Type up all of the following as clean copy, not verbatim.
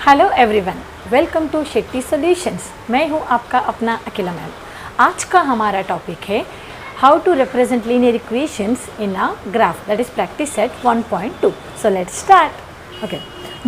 Hello everyone, welcome to Shetty Solutions. मैं हूं आपका अपना अकेला मैम। आज का हमारा टॉपिक है how to represent linear equations in a graph, that is practice set 1.2। So let's start. Okay,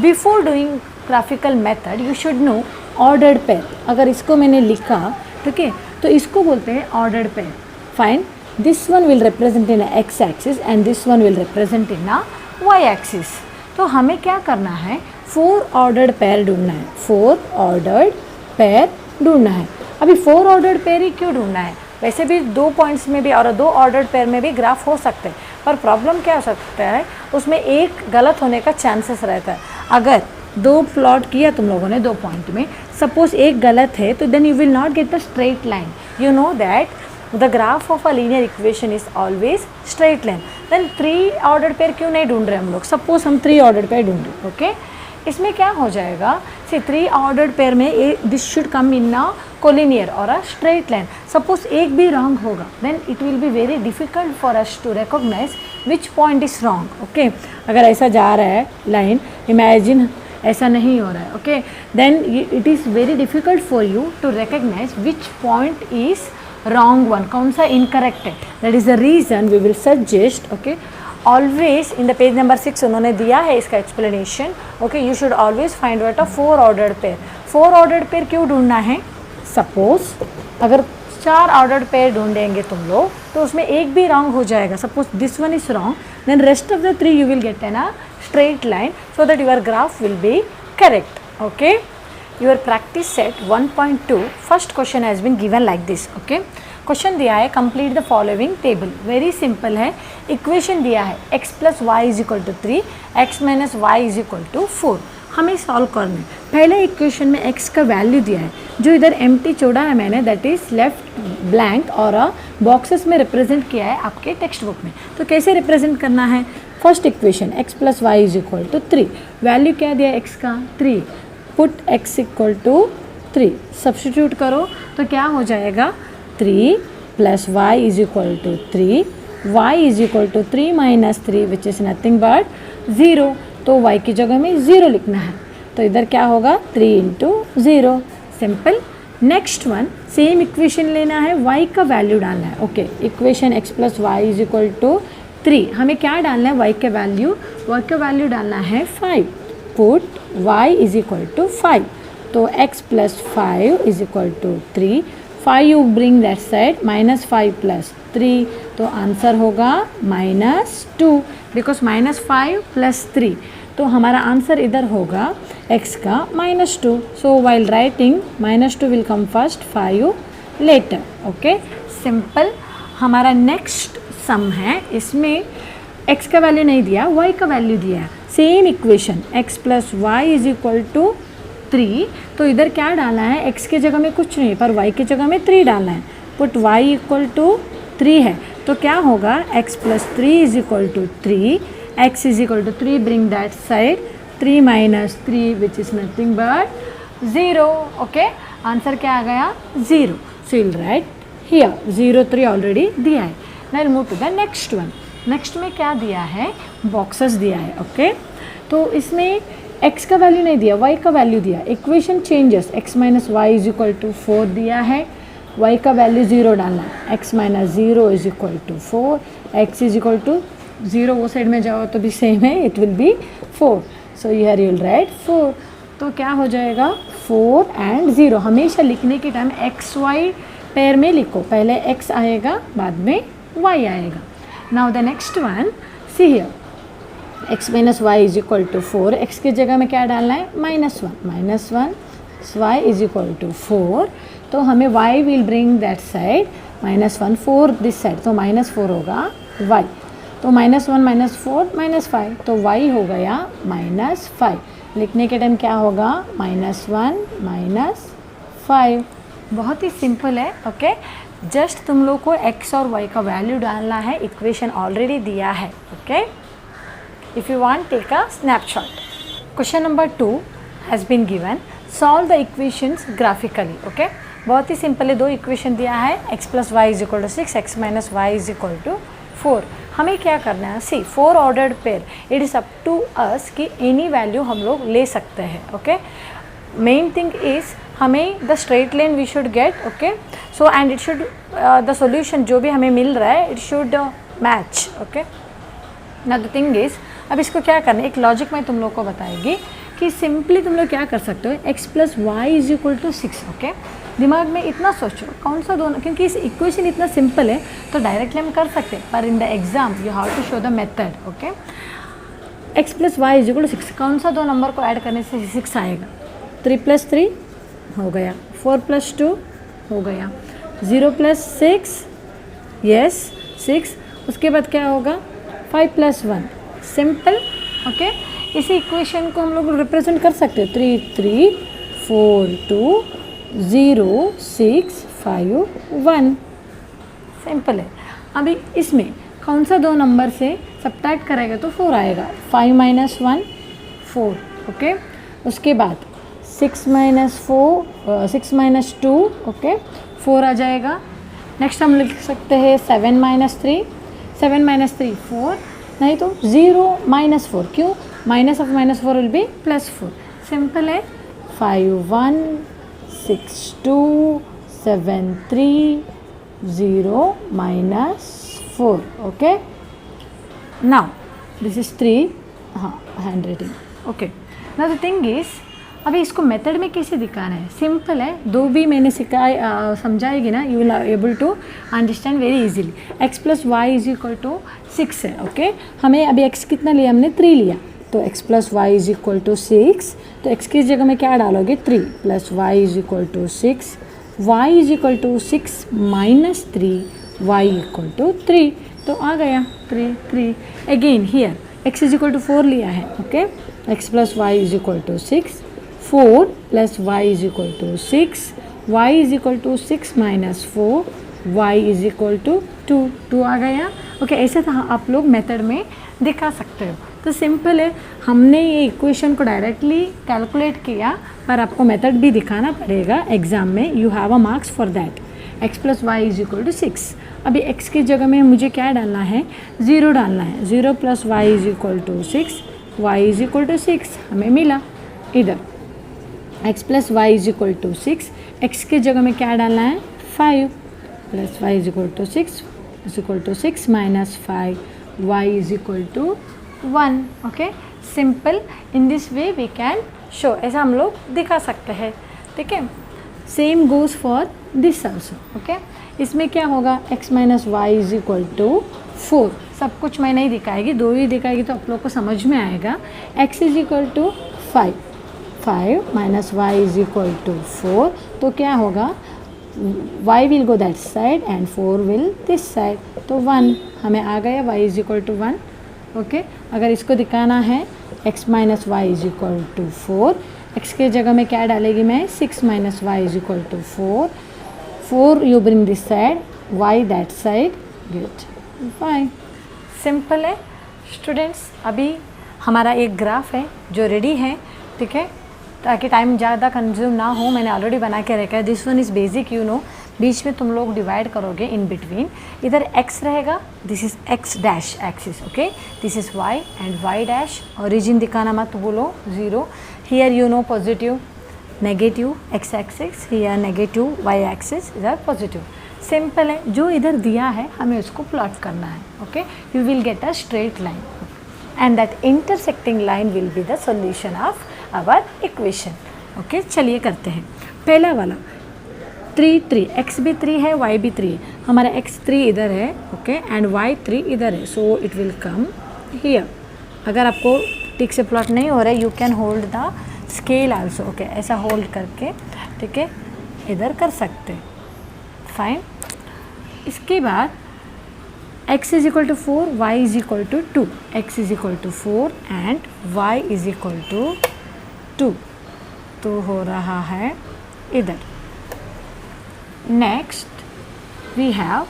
before doing graphical method you should know ordered pair. अगर इसको मैंने लिखा, ठीक है, तो इसको बोलते हैं ordered pair. Fine, this one will represent in X axis and this one will represent in a Y axis. तो हमें क्या करना है, 4 ऑर्डर्ड पेयर ढूंढना है। 4 ऑर्डर्ड पेयर ढूंढना है। अभी 4 ऑर्डर्ड पेयर ही क्यों ढूंढना है? वैसे भी 2 पॉइंट्स में भी और 2 ऑर्डर्ड पेयर में भी ग्राफ हो सकते हैं, पर प्रॉब्लम क्या हो सकता है, उसमें एक गलत होने का चांसेस रहता है। अगर 2 प्लॉट किया तुम लोगों ने 2 पॉइंट में, सपोज एक गलत है, तो then you will not get the straight line. You know that the graph of a linear equation is always straight line. then 3 ordered pair क्यों नहीं ढूंढ रहे हम लोग? सपोज हम 3 ordered pair ढूंढ रहे, ओके। इसमें क्या हो जाएगा, सी 3 ordered pair में this should come in a collinear और अ स्ट्रेट लाइन। सपोज एक भी रॉन्ग होगा, then it will be very difficult for us to recognise which point is wrong, okay. अगर ऐसा जा रहा है लाइन, इमेजिन ऐसा नहीं हो रहा है, okay, then it is very difficult for you to recognise which point is wrong one, कौन सा incorrect है। that is the reason we will suggest, okay, always in the page number 6 उन्होंने दिया है इसका explanation, okay, you should always find out a 4 ordered pair। 4 ordered pair क्यों ढूंढना है? suppose अगर 4 ordered pair ढूंढेंगे तुम लोग, तो उसमें एक भी wrong हो जाएगा। suppose this one is wrong, then rest of the 3 you will get in a straight line so that your graph will be correct, okay। Your practice set 1.2 first question has been given like this, okay। Question दिया है complete the following table। Very simple है। Equation दिया है x plus Y is equal to 3, X minus Y is equal to 4। हमें solve करना है। पहले equation में x का वैल्यू दिया है, जो इधर एम्प्टी छोड़ा है मैंने, दैट इज लेफ्ट ब्लैंक और बॉक्सेस में रिप्रेजेंट किया है आपके टेक्स्ट बुक में। तो कैसे रिप्रेजेंट करना है? First equation x plus Y is equal to 3, value क्या दिया x का? 3, put x equal to 3, substitute करो तो क्या हो जाएगा? 3 plus Y is equal to 3, Y is equal to 3 minus 3 which is nothing but 0। तो y की जगह में 0 लिखना है, तो इधर क्या होगा? 3 into 0, simple. Next one, same equation लेना है, y का वैल्यू डालना है, okay. Equation x plus Y is equal to 3, हमें क्या डालना है? y का वैल्यू डालना है 5, put y is equal to 5, तो x प्लस 5 is equal to 3, 5 you bring that side, minus 5 plus 3, तो आंसर होगा -2, बिकॉज -5 प्लस 3, तो हमारा आंसर इधर होगा x का -2। So while writing -2 will come first, 5 later, okay, simple. हमारा नेक्स्ट सम है, इसमें x का वैल्यू नहीं दिया, y का वैल्यू दिया है। Same equation x plus Y is equal to 3, तो इधर क्या डालना है? x की जगह में कुछ नहीं, पर y की जगह में 3 डालना है। पुट y इक्वल टू 3 है, तो क्या होगा? x plus 3 is equal to 3, x is equal to 3, bring that side, 3 minus 3 which is nothing but 0, okay. Answer क्या आ गया? 0। So will write here 0, 3 already दिया है। Now move to the next one. Next में क्या दिया है? Boxes दिया है, ओके। तो इसमें x का वैल्यू नहीं दिया, y का वैल्यू दिया। Equation changes, x minus Y is equal to 4 दिया है, y का वैल्यू 0 डालना है, x minus 0 is equal to 4, x is equal to 0, वो साइड में जाओ तो भी सेम है, it will be 4, so here you will write 4। तो क्या हो जाएगा? 4 एंड 0। हमेशा लिखने के टाइम x y पेयर में लिखो, पहले x आएगा बाद में y आएगा। Now the next one, see here, x minus y is equal to 4, x की जगह में क्या डालना है? -1, y is equal to 4, तो हमें y will bring that side, -1, 4 this side, तो -4 होगा y, तो -1 -4 -5, तो y हो गया -5। लिखने के टाइम क्या होगा? -1 -5। बहुत ही सिंपल है, ओके। जस्ट तुम लोग को x और y का वैल्यू डालना है, इक्वेशन ऑलरेडी दिया है, okay. If you want take a snapshot. Question number 2 has been given, solve the equations graphically, okay. बहुत ही सिंपल है, 2 इक्वेशन दिया है, x plus Y is equal to 6, X minus Y is equal to 4। हमें क्या करना है, see 4 ordered pair, it is up to us कि एनी वैल्यू हम लोग ले सकते हैं. ओके, मेन थिंग इज़ हमें the straight line we should get. Okay, so and it should the solution जो भी हमें मिल रहा है इट शुड मैच. ओके, ना द थिंग इज़ अब इसको क्या करना है, एक लॉजिक में तुम लोग को बताएगी कि सिंपली तुम लोग क्या कर सकते हो, x plus Y is equal to 6. Okay, दिमाग में इतना सोचो कौन सा दोनों, क्योंकि इस इक्वेशन इतना सिंपल है तो डायरेक्टली हम कर सकते हैं, पर in the exam you have to show the method. Okay, x plus Y is equal to 6, कौन सा दो नंबर को ऐड करने से 6 आएगा, 3 प्लस 3 हो गया, 4 प्लस 2 हो गया, 0 प्लस 6 यस 6, उसके बाद क्या होगा 5 प्लस 1, सिंपल. ओके, इसी इक्वेशन को हम लोग रिप्रेजेंट कर सकते हैं 3 3 4 2 0 6 5 1, सिंपल है. अभी इसमें कौन सा दो नंबर से सब्ट्रैक्ट करेगा तो 4 आएगा, 5 माइनस 1 4. ओके, उसके बाद 6 माइनस 2. ओके, 4 आ जाएगा. नेक्स्ट हम लिख सकते हैं 7 माइनस 3, 7 माइनस 3 4, नहीं तो 0 माइनस 4, क्यों, minus of minus 4 will be plus 4, simple है. 5 1 6 2 7 3 0 minus 4. Okay, now this is 3, हाँ hand writing. Okay, now the thing is अभी इसको मेथड में कैसे दिखाना है, सिंपल है, दो भी मैंने सिखाया समझाएगी ना, you will able to understand very easily. x plus Y is equal to 6 है. ओके, हमें अभी x कितना लिया, हमने 3 लिया, तो x plus Y is equal to 6, तो x की जगह में क्या डालोगे 3 plus Y is equal to 6, Y is equal to 6 minus 3, Y equal to 3, तो आ गया 3 3. Again here x is equal to 4 लिया है. Okay, x plus Y is equal to 6, 4 plus Y is equal to 6, Y is equal to 6 minus 4, Y is equal to 2 आ गया. Okay, ऐसे तो आप लोग मेथड में दिखा सकते हो. तो सिंपल है, हमने ये इक्वेशन को डायरेक्टली कैलकुलेट किया, पर आपको मेथड भी दिखाना पड़ेगा एग्जाम में, you have a marks for that. x plus Y is equal to 6, अभी x की जगह में मुझे क्या डालना है, 0 डालना है. 0 plus Y is equal to 6, Y is equal to 6 हमें मिला. इधर x plus Y is equal to 6, x की जगह में क्या डालना है 5 plus Y is equal to 6 minus 5, y is equal to 1. Okay, simple, in this way we can show, ऐसा हम लोग दिखा सकते हैं. ठीक है, same goes for this also. Okay, इसमें क्या होगा, x minus Y is equal to 4, सब कुछ मैं नहीं दिखाएगी, दो ही दिखाएगी तो आप लोग को समझ में आएगा. x is equal to 5 minus Y is equal to 4, तो क्या होगा, y will go that side and 4 will this side, तो 1 हमें आ गया, y is equal to 1. Okay, अगर इसको दिखाना है x minus Y is equal to 4, x के जगह में क्या डालेगी मैं, 6 minus Y is equal to 4 you bring this side, y that side, gate 5. Simple है स्टूडेंट्स. अभी हमारा एक ग्राफ है जो रेडी है. ठीक है, ताकि टाइम ज़्यादा कंज्यूम ना हो, मैंने ऑलरेडी बना के रखा है. This one is basic, you know, बीच में तुम लोग डिवाइड करोगे इन बिटवीन, इधर x रहेगा, this is x dash axis. Okay, this is y and y dash, origin दिखाना मत बोलो 0. Here you know positive negative x axis, here negative y axis, इधर पॉजिटिव. सिंपल है, जो इधर दिया है हमें उसको प्लॉट करना है. Okay, you will get a straight line and that intersecting line will be the solution of our equation. Okay, चलिए करते हैं. पहला वाला 3 3, x भी 3 है, y भी 3 है, हमारा x 3 इधर है. ओके, एंड y 3 इधर है, so it will come here. अगर आपको ठीक से प्लॉट नहीं हो रहा है, you can hold the scale also. Okay, ऐसा होल्ड करके, ठीक है, इधर कर सकते. फाइन. इसके बाद x is equal to 4, y is equal to 2, x is equal to 4 and y is equal to 2, तो हो रहा है इधर. Next we have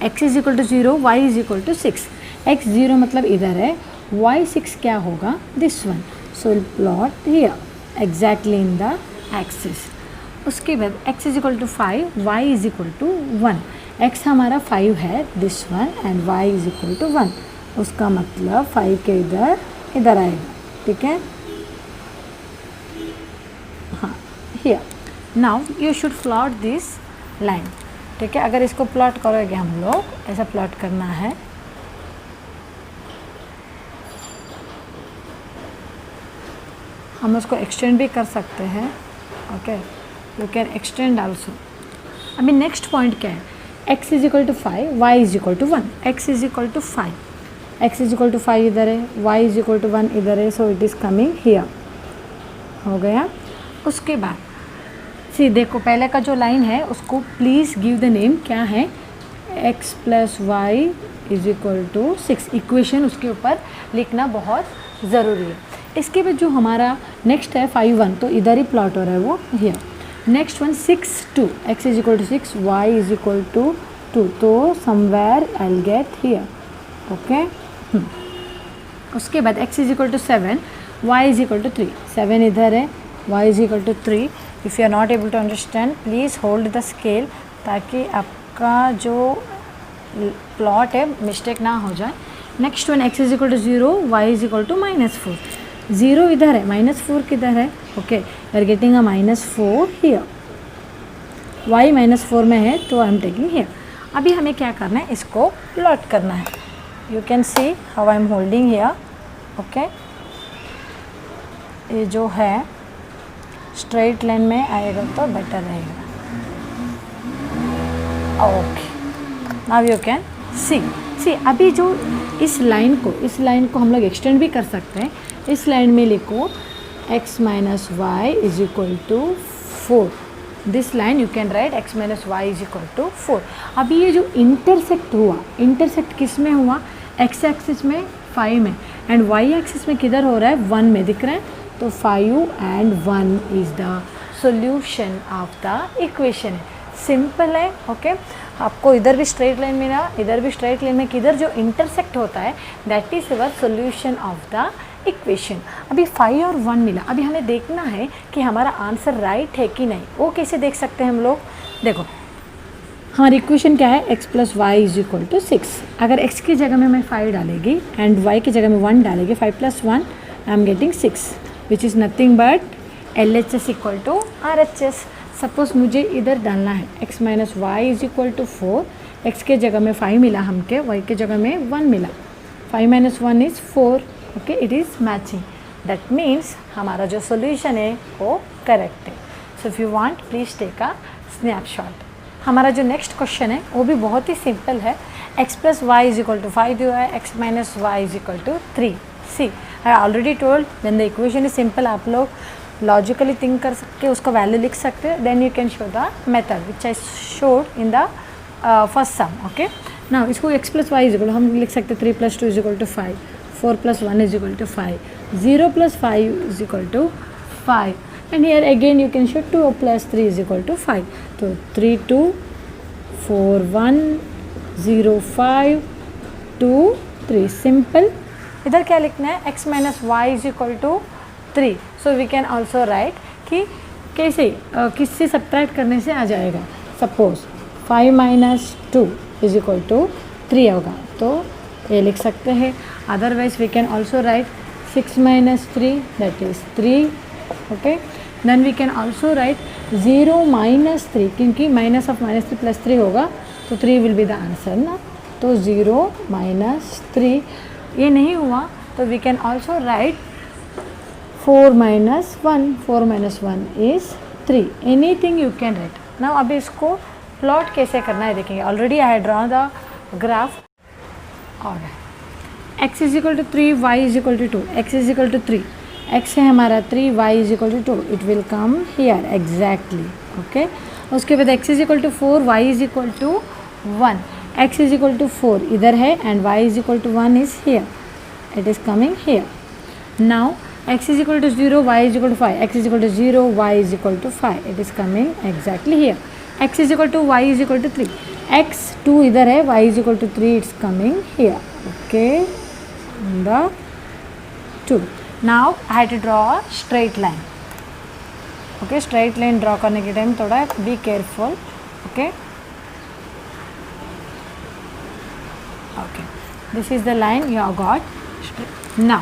x is equal to 0, y is equal to 6. x 0 मतलब इधर है, y 6 क्या होगा, this one, so will plot here exactly in the axis. उसके बाद x is equal to 5, y is equal to 1. x हमारा 5 है this one and y is equal to 1, उसका मतलब 5 के इधर आएगा, ठीक है। हाँ, here now you should plot this line, ठीक है। अगर इसको प्लॉट करोगे हम लोग, ऐसा प्लॉट करना है, हम उसको एक्सटेंड भी कर सकते हैं, okay, you can extend also. अभी नेक्स्ट पॉइंट क्या है, x is equal to 5, y is equal to 1, x is equal to 5, x is equal to 5 इधर है, y इज इक्वल टू 1 इधर है, so it is coming here, हो गया। उसके बाद सी देखो, पहले का जो लाइन है उसको प्लीज़ गिव द नेम, क्या है, x plus Y is equal to 6, equation उसके ऊपर लिखना बहुत ज़रूरी है। इसके बाद जो हमारा नेक्स्ट है 5 1, तो इधर ही प्लॉट हो रहा है वो here. Next one 6 2, x is equal to 6, y is equal to 2, तो somewhere I will get here, okay. उसके बाद x is equal to 7, y is equal to 3, 7 इधर है, y is equal to 3। If you are not able to understand please hold the scale, ताकि आपका जो plot है mistake ना हो जाए। Next one x is equal to 0, y is equal to -4, 0 इधर है, -4 किधर है, okay, you are getting a -4 here, y -4 में है तो आई एम टेकिंग हियर। अभी हमें क्या करना है, इसको प्लॉट करना है। You can see how I am holding here, okay. ये जो है स्ट्रेट लाइन में आएगा तो बेटर रहेगा, ओके। नाउ यू कैन सी अभी जो इस लाइन को हम लोग एक्सटेंड भी कर सकते हैं। इस लाइन में लिखो x minus Y is equal to 4, this line you can write x minus Y is equal to 4। अभी ये जो इंटरसेक्ट हुआ, इंटरसेक्ट किस में हुआ, x एक्सिस में 5 में, एंड y एक्सिस में किधर हो रहा है, 1 में दिख रहा है, तो 5 and 1 is the solution of the equation है। सिंपल है, ओके। आपको इधर भी स्ट्रेट लाइन मिला, इधर भी स्ट्रेट लाइन में किधर जो इंटरसेक्ट होता है that is our solution of the equation. अभी 5 और 1 मिला, अभी हमें देखना है कि हमारा आंसर राइट है कि नहीं। वो कैसे देख सकते हैं हम लोग, देखो हमारी इक्वेशन क्या है, x plus Y is equal to 6। अगर x की जगह में मैं 5 डालेगी एंड y की जगह में 1 डालेगी, 5 plus 1 I am getting 6, which is nothing but LHS equal to RHS। Suppose मुझे इधर डालना है x minus Y is equal to 4, x के जगह में 5 मिला हमके, y के जगह में 1 मिला, 5 minus 1 is 4, okay, it is matching, that means हमारा जो सोल्यूशन है वो करेक्ट है। So if you want please take a snapshot. हमारा जो नेक्स्ट क्वेश्चन है वो भी बहुत ही सिंपल है, x plus Y is equal to 5 दिया है, x minus Y is equal to 3। See I already told when the equation is simple, आप लोग लॉजिकली थिंक कर सकते, उसका वैल्यू लिख सकते हैं, then you can show the method which I showed in the first sum, okay. ना इसको x plus Y is equal, हम लिख सकते 3 plus 2 is equal to 5, 4 plus 1 is equal to 5, 0 plus 5 is equal to 5, and here again you can show 2 plus 3 is equal to 5, तो 3 2 4 1 0 5 2 3, simple. इधर क्या लिखना है, x minus Y is equal to 3, so we can also write कि कैसे किससे subtract करने से आ जाएगा। Suppose 5 minus 2 is equal to 3 होगा, तो ये लिख सकते हैं। Otherwise we can also write 6 minus 3 that is 3, okay. Then we can also write 0 minus 3, क्योंकि माइनस ऑफ माइनस 3 प्लस 3 होगा तो 3 विल बी द आंसर ना, तो 0 माइनस 3। ये नहीं हुआ तो we can also write 4 minus 1, 4 minus 1 is 3, anything you can write. Now अभी इसको प्लॉट कैसे करना है देखेंगे। Already I had draw the graph, और x is equal to 3, y is equal to 2, x is equal to 3, x है हमारा 3, y is equal to 2, it will come here exactly, okay. उसके बाद x is equal to 4, y is equal to 1, x is equal to 4 इधर है and y is equal to 1 is here, it is coming here. Now x is equal to 0, y is equal to 5, x is equal to 0, y is equal to 5, it is coming exactly here. x is equal to y is equal to 3, x 2 इधर है, y is equal to 3, it's coming here, okay, the 2. Now I had to draw a straight line, okay, straight line draw करने के time थोड़ा be careful, okay. This is the line you got. Now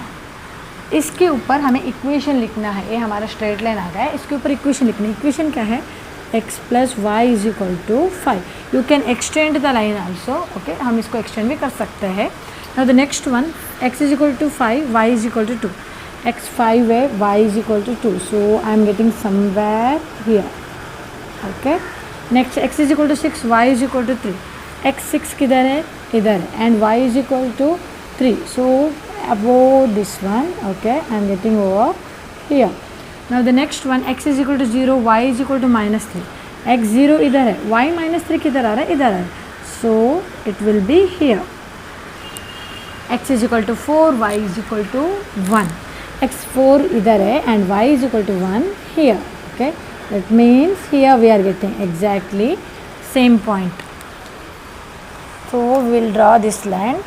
इसके ऊपर हमें equation लिखना है, ये हमारा स्ट्रेट लाइन आ गया है, इसके ऊपर इक्वेशन लिखना है। इक्वेशन क्या है, x plus Y is equal to 5। You can extend the line also, okay, हम इसको एक्सटेंड भी कर सकते हैं। Now the next one, x is equal to 5, y is equal to 2। x 5 है, y is equal to 2, so I am getting somewhere here, okay. Next x is equal to 6, y is equal to 3। x 6 किधर है, इधर है, and y is equal to 3, so above this one, okay, I am getting over here. Now the next one, x is equal to 0, y is equal to minus 3। x 0 इधर है, y minus 3 किधर आ रहा है, इधर है, so it will be here। x is equal to 4, y is equal to 1। x 4 इधर है and y is equal to 1 here, okay। That means here we are getting exactly same point, so we will draw this line।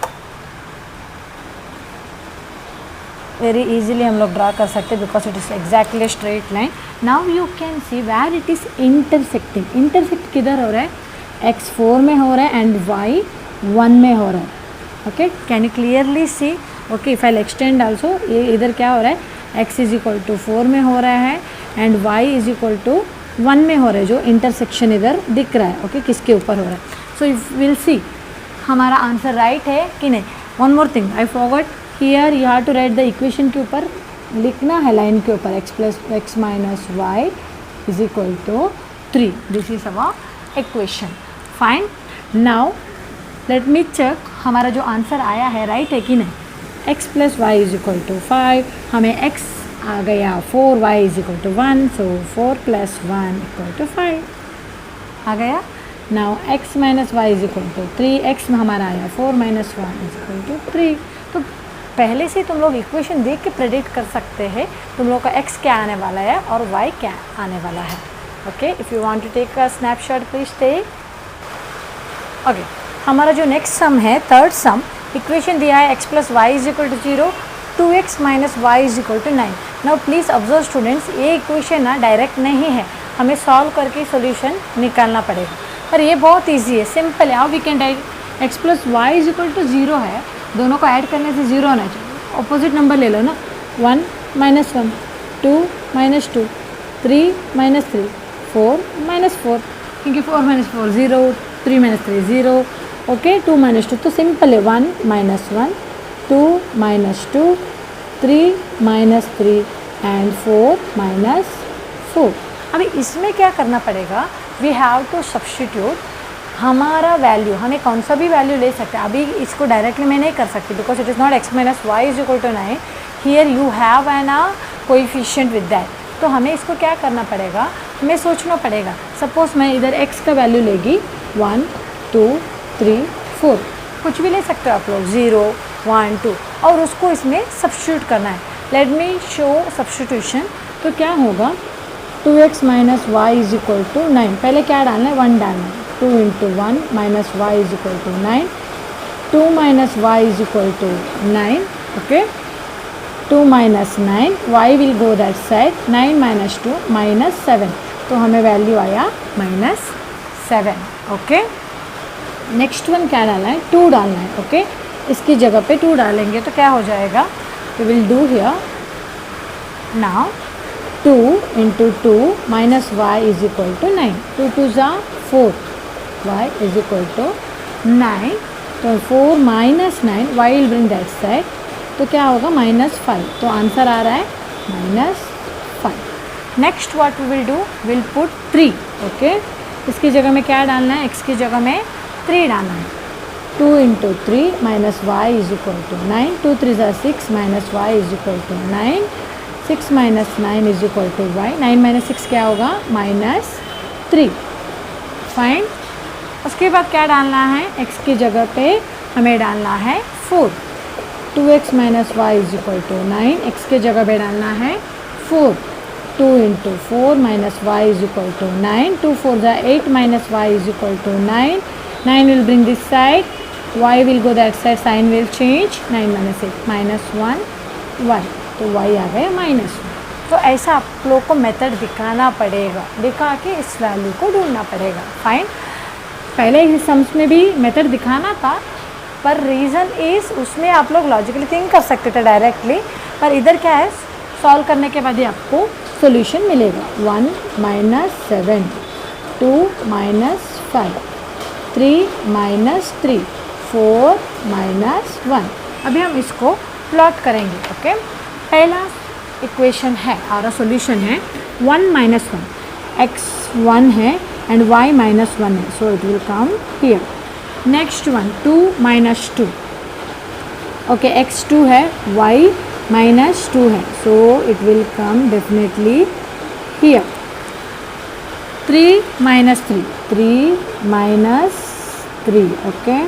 Very easily हम लोग draw कर सकते हैं because it is exactly straight line. Now you can see where it is intersecting. Intersect किधर हो रहा है, x 4 में हो रहा है एंड y 1 में हो रहा है, okay. Can you clearly see, okay, if I extend also, ये इधर क्या हो रहा है, x इज इक्वल टू 4 में हो रहा है and y is equal to 1 में हो रहा है, जो इंटरसेक्शन इधर दिख रहा है, ओके, किसके ऊपर हो रहा है। सो इफ विल सी हमारा आंसर राइट है कि नहीं। One more thing I forgot, here you have to write the equation के ऊपर लिखना है, लाइन के ऊपर x plus x minus Y is equal to 3। This is our equation, fine. Now let me check हमारा जो आंसर आया है राइट है कि नहीं। x plus Y is equal to 5, हमें x आ गया 4, y is equal to 1, so 4 plus 1 equal to 5 आ गया। Now x minus Y is equal to 3, x में हमारा आया 4 माइनस 1 इज इक्वल टू 3। तो पहले से तुम लोग इक्वेशन देख के प्रेडिक्ट कर सकते हैं तुम लोग का x क्या आने वाला है और y क्या आने वाला है, okay. If you want to take a snapshot please take, okay. हमारा जो नेक्स्ट सम है, थर्ड सम, इक्वेशन दिया है x plus Y is equal to 0, 2x minus Y is equal to 9। Now please observe students, ये equation ना direct नहीं है, हमें सॉल्व करके सोल्यूशन निकालना पड़ेगा। और ये बहुत ईजी है, सिंपल है। How we can write, x plus Y is equal to 0 है, दोनों को ऐड करने से 0 होना चाहिए, ऑपोजिट नंबर ले लो ना। 1 माइनस 1, 2 माइनस 2, 3 माइनस 3, 4 माइनस 4, क्योंकि 4 माइनस 4 0, 3 माइनस 3 0, ओके। 2 माइनस 2 तो सिंपल है, 1 minus 1, 2 minus 2, 3 minus 3 and 4 minus 4। अभी इसमें क्या करना पड़ेगा, वी हैव टू सब्स्टिट्यूट हमारा वैल्यू, हमें कौन सा भी वैल्यू ले सकते हैं। अभी इसको डायरेक्टली मैं नहीं कर सकती because it is not x minus Y is equal to 9, here you have an coefficient with that. तो हमें इसको क्या करना पड़ेगा, हमें सोचना पड़ेगा। सपोज मैं इधर x का वैल्यू लेगी 1 2 3 4, कुछ भी ले सकते हो आप लोग, 0 1 2, और उसको इसमें सब्स्टिट्यूट करना है। Let me show substitution. तो क्या होगा, 2x minus Y is equal to 9, पहले क्या डालना है, 1 डालना है। 2 into 1 minus y is equal to 9, 2 minus y is equal to 9, okay, 2 minus 9, y will go that side, 9 minus 2 minus 7, तो हमें वैल्यू आया -7, ओके। नेक्स्ट वन क्या डालना है, 2 डालना है, ओके। इसकी जगह पे 2 डालेंगे तो क्या हो जाएगा, we will do here now 2 into 2 minus y is equal to 9, 2 2s are 4, y is equal to 9, तो 4 minus 9, y will bring that side, तो क्या होगा -5, तो आंसर आ रहा है -5। Next what we will do, will put 3, okay. इसकी जगह में क्या डालना है, x की जगह में 3 डालना है। 2 into 3 minus y is equal to 9, 2 3s are 6 minus y is equal to 9, 6 minus 9 is equal to y, 9 minus 6 क्या होगा, -3, फाइन। उसके बाद क्या डालना है, x की जगह पे हमें डालना है 4, 2x minus Y is equal to 9, x के जगह पे डालना है 4, 2 into 4 minus y is equal to 9, 2 4s are 8 minus y is equal to 9, 9 will bring this side, y will go that side, sign will change, 9 minus 8 -1 y, तो y आ गया -1। तो ऐसा आप लोग को मेथड दिखाना पड़ेगा, दिखा के इस वैल्यू को ढूंढना पड़ेगा, फाइन। पहले इस सम्स में भी मेथड दिखाना था, पर रीज़न इज़ उसमें आप लोग लॉजिकली थिंक कर सकते थे डायरेक्टली, पर इधर क्या है, सॉल्व करने के बाद ही आपको सॉल्यूशन मिलेगा। 1 - 7, 2 - 5, 3 - 3, 4 - 1। अभी हम इसको प्लॉट करेंगे। ओके, पहला इक्वेशन है और सॉल्यूशन है 1 - 1, x 1 है एंड y -1 है, so it will come here. Next one 2 - 2, okay x 2 है, y -2 है, so it will come definitely here. 3 - 3, 3 - 3, okay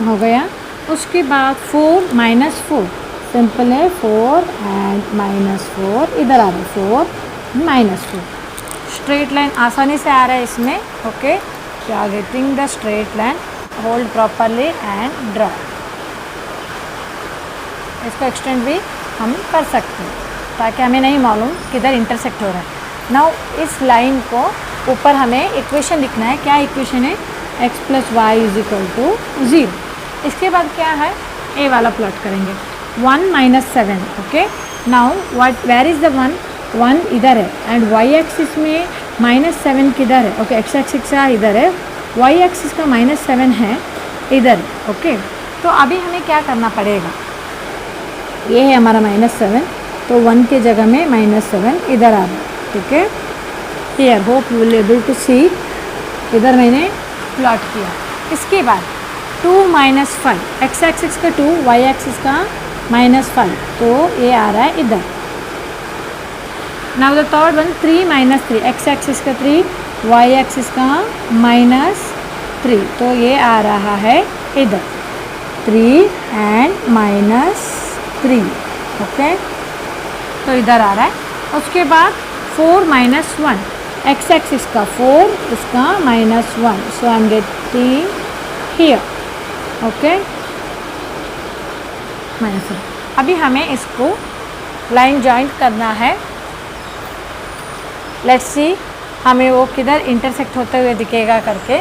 हो गया। उसके बाद 4 - 4, सिंपल है, 4 एंड -4 इधर आ रहा है, 4 -4। स्ट्रेट लाइन आसानी से आ रहा है इसमें। Okay, you are getting the straight line, hold properly and draw. इसको एक्सटेंड भी हम कर सकते हैं ताकि हमें नहीं मालूम किधर इंटरसेक्ट हो रहा है। नाउ इस लाइन को ऊपर हमें इक्वेशन लिखना है। क्या इक्वेशन है? x + y = 0। इसके बाद क्या है, ए वाला प्लॉट करेंगे। 1 - 7, okay. Now what, where is the 1? 1 इधर है एंड y एक्सिस में -7 किधर है? ओके, x एक्सिस का इधर है, y एक्सिस का -7 है इधर। ओके, तो अभी हमें क्या करना पड़ेगा, ये है हमारा -7, तो 1 के जगह में -7 इधर आ रहा है। ठीक है, here hope you will able to see, इधर मैंने प्लॉट किया। इसके बाद 2 - 5, x एक्सिस का 2, y एक्सिस का -5, तो ये आ रहा है इधर। Now the third one 3 - 3, x axis का 3, y एक्सिस का -3, तो ये आ रहा है इधर 3 एंड -3। ओके, तो इधर आ रहा है। उसके बाद 4 - 1, x एक्सिस का 4, उसका -1, so I am getting here. Okay, -1। अभी हमें इसको लाइन जॉइंट करना है। लेट्स सी हमें वो किधर इंटरसेक्ट होते हुए दिखेगा करके।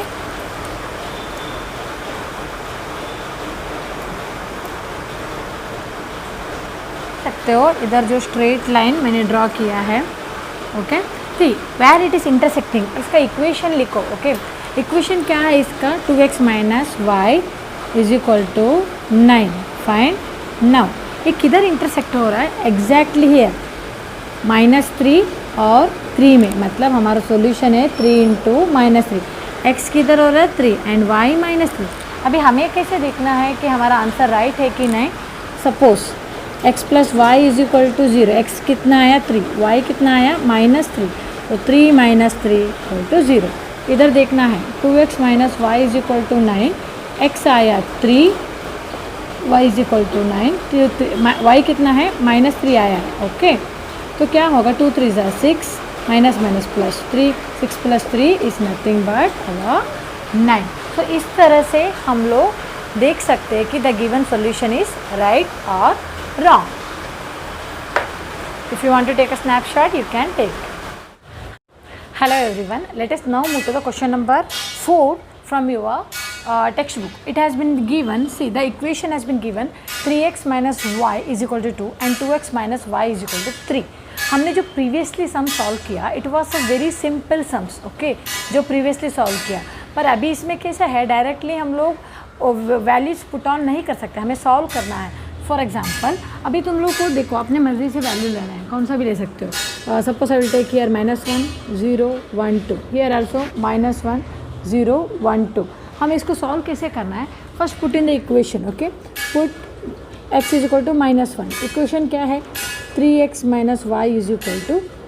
सकते हो इधर जो स्ट्रेट लाइन मैंने ड्रॉ किया है। Okay, see where it is intersecting, इसका इक्वेशन लिखो। ओके, इक्वेशन क्या है इसका? 2x - y = 9। फाइन, नाउ ये किधर इंटरसेक्ट हो रहा है? एग्जैक्टली हियर, -3 और 3 में, मतलब हमारा सॉल्यूशन है 3 × -3। x किधर हो रहा है? 3 एंड y -3। अभी हमें कैसे देखना है कि हमारा आंसर राइट है कि नहीं? सपोज x + y = 0, x कितना आया? 3, y कितना आया? -3, तो 3 - 3 = 0। इधर देखना है 2x - y = 9, x आया 3, y = 9, y कितना है? -3 आया है। ओके, तो क्या होगा? 2 × 3 = 6, -3, 6 + 3 इज़ नथिंग बट 9। तो इस तरह से हम लोग देख सकते हैं कि the given solution is right और wrong. If you want to take a snapshot, you can take. Hello everyone. Let us now move to the question number 4 from your textbook. It has been given. See, the equation has been given 3x - y = 2 and 2x - y = 3. हमने जो previously sum solve किया, it was a very simple sums. Okay, जो previously solve किया, पर अभी इसमें कैसा है, डायरेक्टली हम लोग वैल्यूज पुट ऑन नहीं कर सकते, हमें सॉल्व करना है। फॉर एग्जाम्पल, अभी तुम लोग को देखो, अपने मर्जी से वैल्यू लेना है, कौन सा भी ले सकते हो। Suppose I will take here -1 0 1 2, here also -1 0 1 2। हम इसको सॉल्व कैसे करना है? First put in the equation. Okay, put x = -1। Equation क्या है? 3x - y =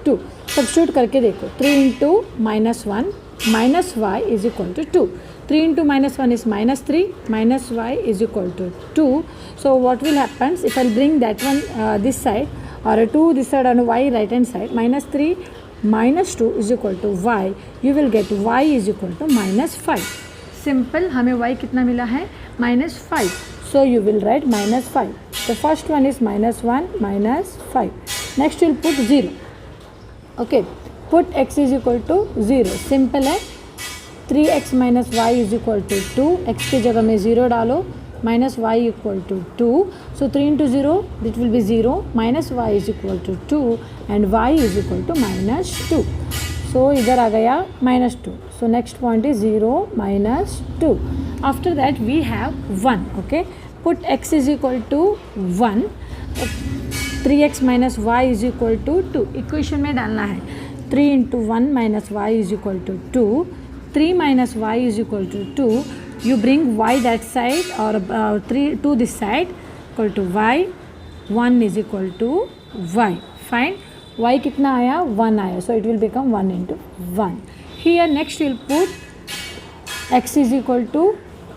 2। सब्स्टिट्यूट करके देखो, 3 × -1 -y = 2. 3 × -1 is -3, -y = 2. So what will happen if I'll bring that one this side, or a 2 this side on y right hand side, -3 - 2 = y, you will get y = -5. Simple, हमें y कितना मिला है? -5. So you will write -5. The first one is -1 -5. Next you'll put 0. Okay, put x = 0. Simple है, 3x minus Y is equal to 2, x की जगह में 0 डालो, minus y equal to 2, so 3 into 0 that will be 0, minus Y is equal to 2 and y is equal to -2. So इधर आ गया -2. So next point is 0 -2. After that we have 1. Okay, put x is equal to 1, 3x minus Y is equal to 2. Equation में डालना है 3 into 1 minus Y is equal to 2, 3 minus Y is equal to 2. You bring y that side or 2 this side equal to y, 1 is equal to y. Fine. Y कितना आया? 1 आया. So it will become 1 into 1. Here next we'll put x is equal to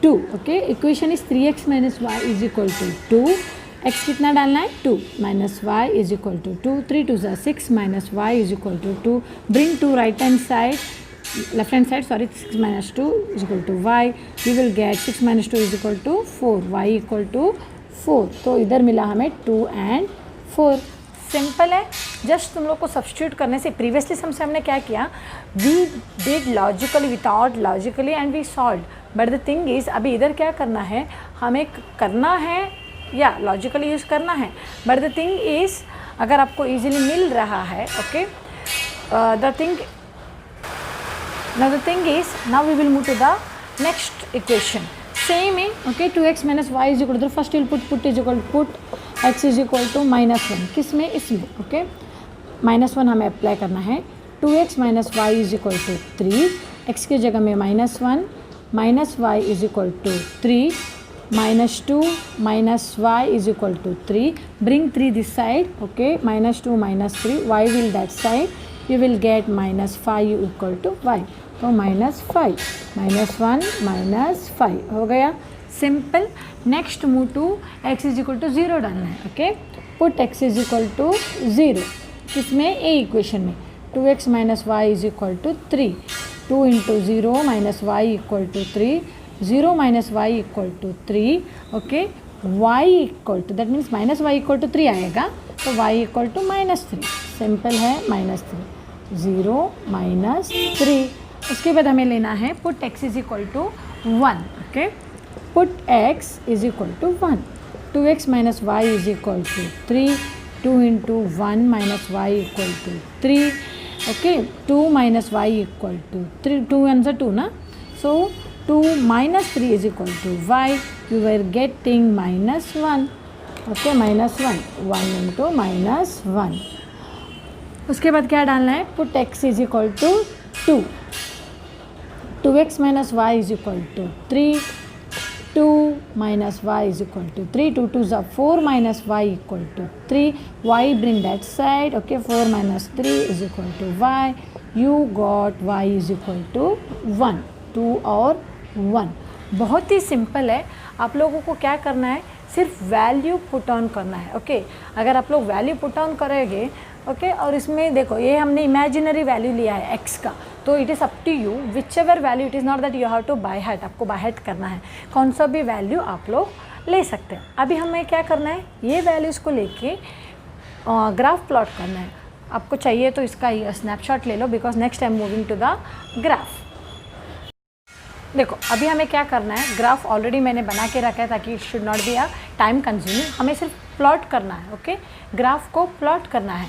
2. Okay. Equation is 3x minus y is equal to 2. x कितना डालना है? 2 minus y is equal to 2. 3 2 is 6 minus y is equal to 2. Bring to right hand side. Left hand side, sorry, 6 minus 2 is equal to y. We will get 6 minus 2 is equal to 4, y equal to 4. तो इधर मिला हमें 2 and 4. Simple है. Just तुम लोग को substitute करने से प्रीवियसली समझ हमने क्या किया, we did logically without logically and we solve. But the thing is अभी इधर क्या करना है, हमें करना है या लॉजिकली यूज़ करना है. बट द थिंग इज़ अगर आपको ईजिली मिल रहा है, okay, the thing now the thing is now we will move to the next equation. Same है, okay, 2x minus y is equal to, first you will put is equal to put x is equal to -1. किस में? इसमें. Okay, -1 हमें apply करना है. 2x minus y is equal to 3, x की जगह में -1, minus y is equal to 3, -2 minus y is equal to 3. Bring 3 this side, okay, -2 minus 3, y will that side, you will get -5 equal to y. तो -5, -1 -5 हो गया. Simple. Next move to x is equal to 0 डालना है. Okay, put x is equal to 0 किसमें? A equation में. 2x minus Y is equal to 3, 2 into 0 minus y equal to 3, 0 minus y equal to 3. Okay, y equal to, that means minus y equal to 3 आएगा, तो y equal to -3. Simple है, -3, 0 -3. उसके बाद हमें लेना है put x is equal to 1. Okay, put x is equal to 1, 2x minus Y is equal to 3, 2 into 1 minus y equal to 3. Okay, 2 minus y equal to 3, 2 answer 2 ना, so 2 minus 3 is equal to y. You were getting -1. Okay, -1, 1 into -1. उसके बाद क्या डालना है? Put x is equal to 2, 2x minus Y is equal to 3, 2 minus Y is equal to 3, 2 2 is 4 minus y equal to 3, y bring that side, okay, 4 minus 3 is equal to y. You got y is equal to 1, 2 और 1. बहुत ही simple है. आप लोगों को क्या करना है? सिर्फ वैल्यू पुट ऑन करना है. ओके, अगर आप लोग वैल्यू पुट ऑन करेंगे, ओके, और इसमें देखो ये हमने इमेजिनरी वैल्यू लिया है x का, तो it is up to you whichever value. It is not that you have to by heart, आपको बाय हार्ट करना है. कौन सा भी वैल्यू आप लोग ले सकते हैं. अभी हमें क्या करना है? ये वैल्यूज़ को लेके ग्राफ प्लॉट करना है. आपको चाहिए तो इसका स्नैपशॉट ले लो, because next I am moving to the graph. देखो अभी हमें क्या करना है, ग्राफ ऑलरेडी मैंने बना के रखा है ताकि it should not be a time consuming. हमें सिर्फ प्लॉट करना है. ओके, ग्राफ को प्लॉट करना है.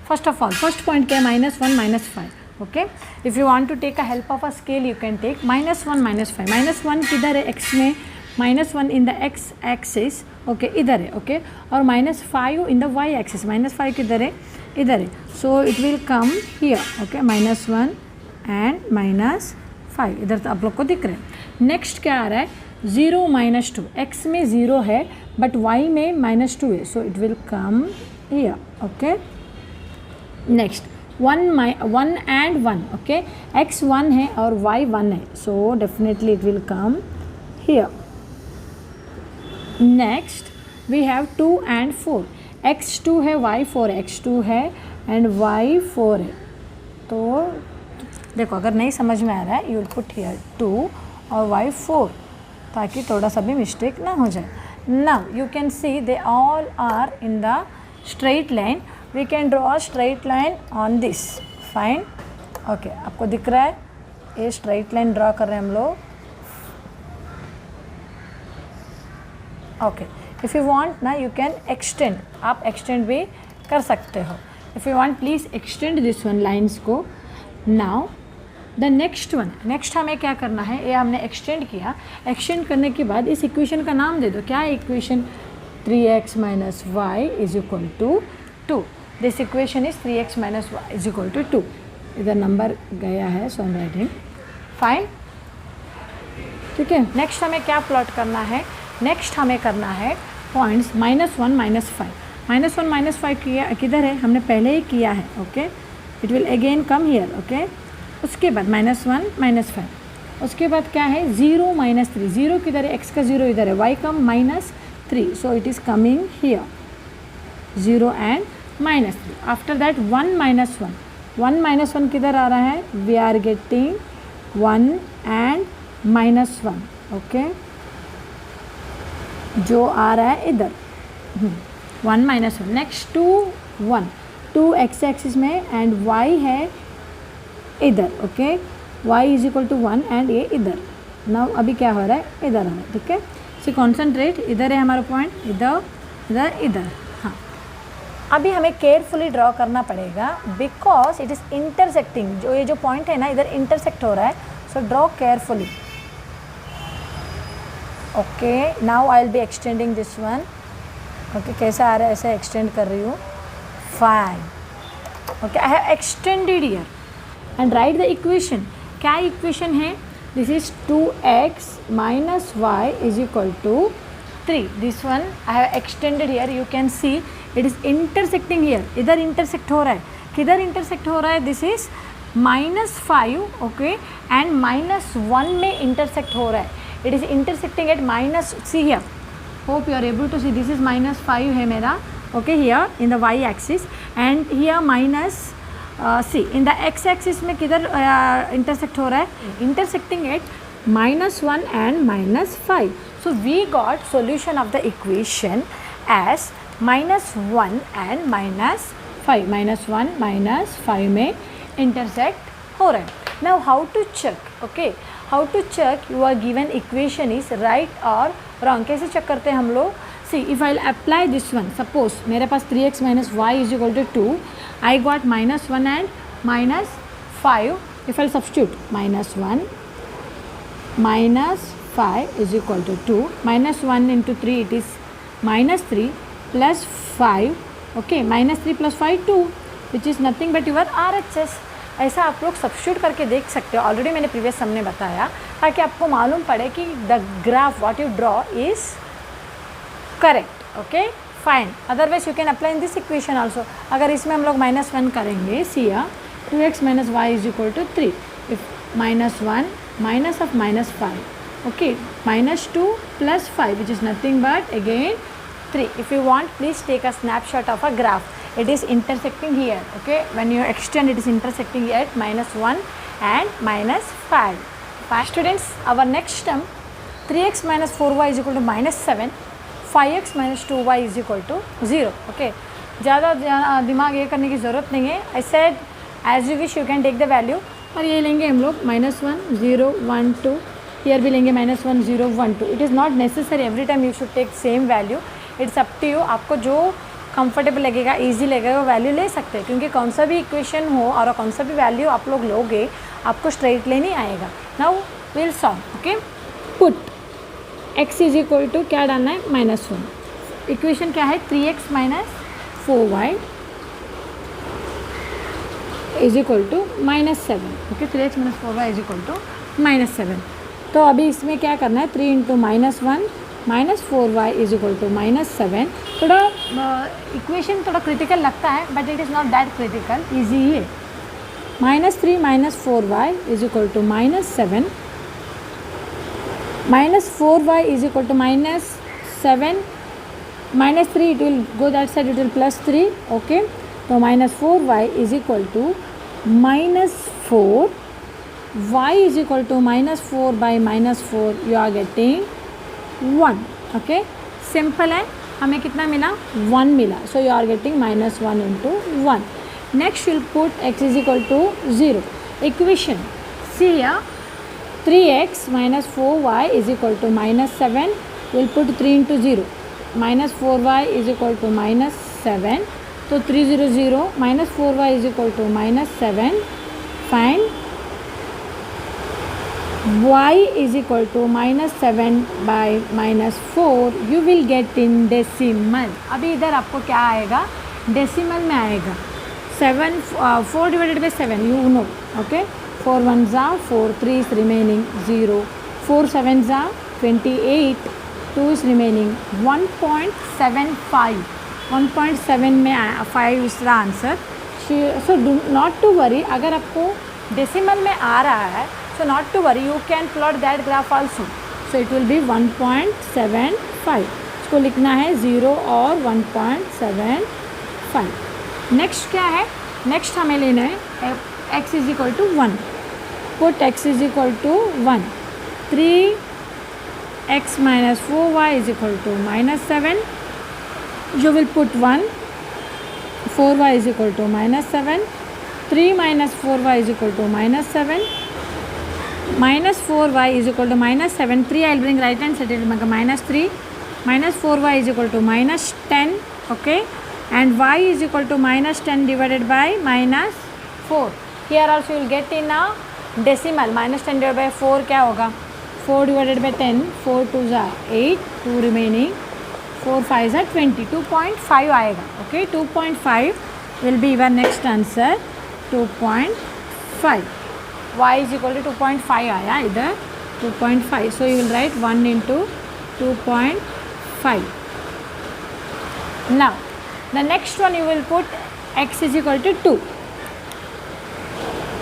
First of all first point क्या है? -1 -5. Okay, if you want to take a help of a scale you can take -1 -5. -1 किधर है? x में. -1 in the x axis, okay, इधर है. ओके, और -5 इन द y एक्सिस. -5 किधर है? इधर है. So it will come here. Okay, -1 and -5 इधर तो आप लोग को दिख रहे हैं. नेक्स्ट क्या आ रहा है? 0 -2. x में 0 है बट y में -2 है, so it will come here. Okay, next 1 and 1. Okay, x 1 है और y 1 है, so definitely it will come here. Next we have 2 and 4. x 2 है, y 4 है. x 2 है एंड y 4 है. तो देखो अगर नहीं समझ में आ रहा है, यू विल पुट हियर 2 और y 4 ताकि थोड़ा सा भी मिस्टेक ना हो जाए. Now you can see they all are in the straight line. We can draw a straight line on this. Fine. Okay, आपको दिख रहा है? ये स्ट्रेट लाइन ड्रॉ कर रहे हैं हम लोग. ओके, इफ़ यू वांट ना यू कैन एक्सटेंड, आप एक्सटेंड भी कर सकते हो. If you want please extend this one lines को. Now the next one, next हमें क्या करना है, ये हमने एक्सटेंड किया. एक्सटेंड करने के बाद इस इक्वेशन का नाम दे दो. क्या है equation? 3x minus y is equal to 2. This equation is 3x minus y is equal to 2. इधर नंबर गया है, सो आई एम राइटिंग. फाइन, ठीक है. नेक्स्ट हमें क्या प्लॉट करना है? नेक्स्ट हमें करना है पॉइंट्स -1 -5. -1 -5 किया किधर है? हमने पहले ही किया है. Okay, it will again come here. Okay, उसके बाद -1 -5. उसके बाद क्या है? 0 -3. 0 किधर है? x का 0 इधर है, y का -3. So it is coming here, 0 and -3. After that 1 -1. 1 -1 किधर आ रहा है? We are getting 1 and -1. Okay, जो आ रहा है इधर 1 -1. नेक्स्ट 2 1, 2 x एक्सिस में एंड y है इधर. Okay, y is equal to 1 and ये इधर. नाउ अभी क्या हो रहा है? इधर आ रहा है. ठीक है, सो कॉन्सेंट्रेट. इधर है हमारा पॉइंट, इधर इधर इधर. हाँ, अभी हमें केयरफुली ड्रॉ करना पड़ेगा बिकॉज इट इज़ इंटरसेक्टिंग. जो ये जो पॉइंट है ना इधर इंटरसेक्ट हो रहा है, so draw carefully. Okay, now I will be extending this one. Okay, कैसा आ रहा है? ऐसे एक्सटेंड कर रही हूँ. Fine. Okay, I have extended here and write the equation. क्या इक्वेशन है? This is 2x minus y is equal to 3. This one I have extended here. You can see it is intersecting here. इधर intersect हो रहा है. किधर intersect हो रहा है? This is -5. Okay, and -1 में intersect हो रहा है. It is intersecting at minus. See here. Hope you are able to see. This is -5 है मेरा. Okay, here in the y axis and here minus. See in the x axis में किधर intersect हो रहा है? Intersecting at -1 and -5. So we got solution of the equation as -1 and -5. -1 -5 में intersect हो रहा है. Now how to check? Okay, how to check you are given equation is right और रॉन्ग? कैसे चेक करते हैं हम लोग? See if I apply this one, suppose मेरे पास 3x minus y is equal to 2. I got -1 and -5. If I substitute -1 -5 is equal to 2. -1 into 3 it is -3 plus 5. Okay, -3 plus 5 2, which is nothing but your RHS. ऐसा आप लोग substitute करके देख सकते हो. Already मैंने प्रीवियस हमने बताया ताकि आपको मालूम पड़े कि the graph what you draw is correct. Okay, fine. Otherwise you can apply in this equation also. अगर इसमें हम लोग -1 करेंगे, सी 2x minus y is equal to 3. If -1 minus of -5, okay, -2 plus 5, which is nothing but again 3. If you want, please take a snapshot of a graph. It is intersecting here. Okay, when you extend, it is intersecting at -1 and -5. Fine students, our next term 3x minus 4y is equal to -7. 5x minus 2y is equal to 0. Okay, ज़्यादा दिमाग ये करने की ज़रूरत नहीं है. I said as you wish you can take the value. और ये लेंगे हम लोग -1 0 1 2. Here भी लेंगे -1 0 1 2. It is not necessary every time you should take same value. It's up to you. आपको जो कंफर्टेबल लगेगा, ईजी लगेगा, वो वैल्यू ले सकते हैं. क्योंकि कौन सा भी इक्वेशन हो और कौन सा भी वैल्यू आप लोग लोगे, आपको स्ट्रेट लाइन ही आएगा. Now will solve. Okay, put x is equal to क्या डालना है? -1. इक्वेशन क्या है? 3x minus 4y is equal to -7. Okay, 3x minus 4y is equal to -7. तो अभी इसमें क्या करना है? 3 into -1 minus 4y is equal to -7. थोड़ा इक्वेशन थोड़ा क्रिटिकल लगता है but it is not that critical, easy ही है. -3 minus 4y is equal to -7. -4y is equal to -7. -3 it will go that side, it will +3. Okay, so -4y is equal to -4. y is equal to -4 by -4. You are getting 1. Okay, simple है. हमें कितना मिला? 1 मिला. So you are getting -1 into 1. Next you'll put x is equal to 0. Equation C see here 3x minus 4y is equal to minus 7. We'll put 3 into 0. Minus 4y is equal to minus 7. So 3 0 0 minus 4y is equal to minus 7. Find y is equal to minus 7 by minus 4. You will get in decimal. अभी इधर आपको क्या आएगा, decimal में आएगा. 4 divided by 7, you know, okay. 4 1s are 4, 3 is remaining 0, 4 7s are 28, 2 is remaining 1.75. 1.7 में 5 is the answer. So do not to worry, अगर आपको डेसिमल में आ रहा है, so not to worry, you can plot that graph also. So it will be 1.75. इसको लिखना है 0 और 1.75. नेक्स्ट क्या है, नेक्स्ट हमें लेना है x is equal to 1. Put x is equal to 1. 3x minus 4y is equal to minus 7. You will put 1. 4y is equal to minus 7. 3 minus 4y is equal to minus 7. Minus 4y is equal to minus 7. 3 I will bring right hand side, मतलब minus 3. Minus 4y is equal to minus 10. Okay, and y is equal to minus 10 divided by minus 4. Here also you will get in a decimal. Minus 10 divided by 4 क्या होगा, 4 divided by 10, 4 2s are 8, 2 remaining, 4 5s are 20. 2.5 आएगा. Okay, 2.5 will be your next answer. 2.5. y is equal to 2.5 आया इधर, 2.5. So you will write 1 into 2.5. Now the next one you will put x is equal to 2.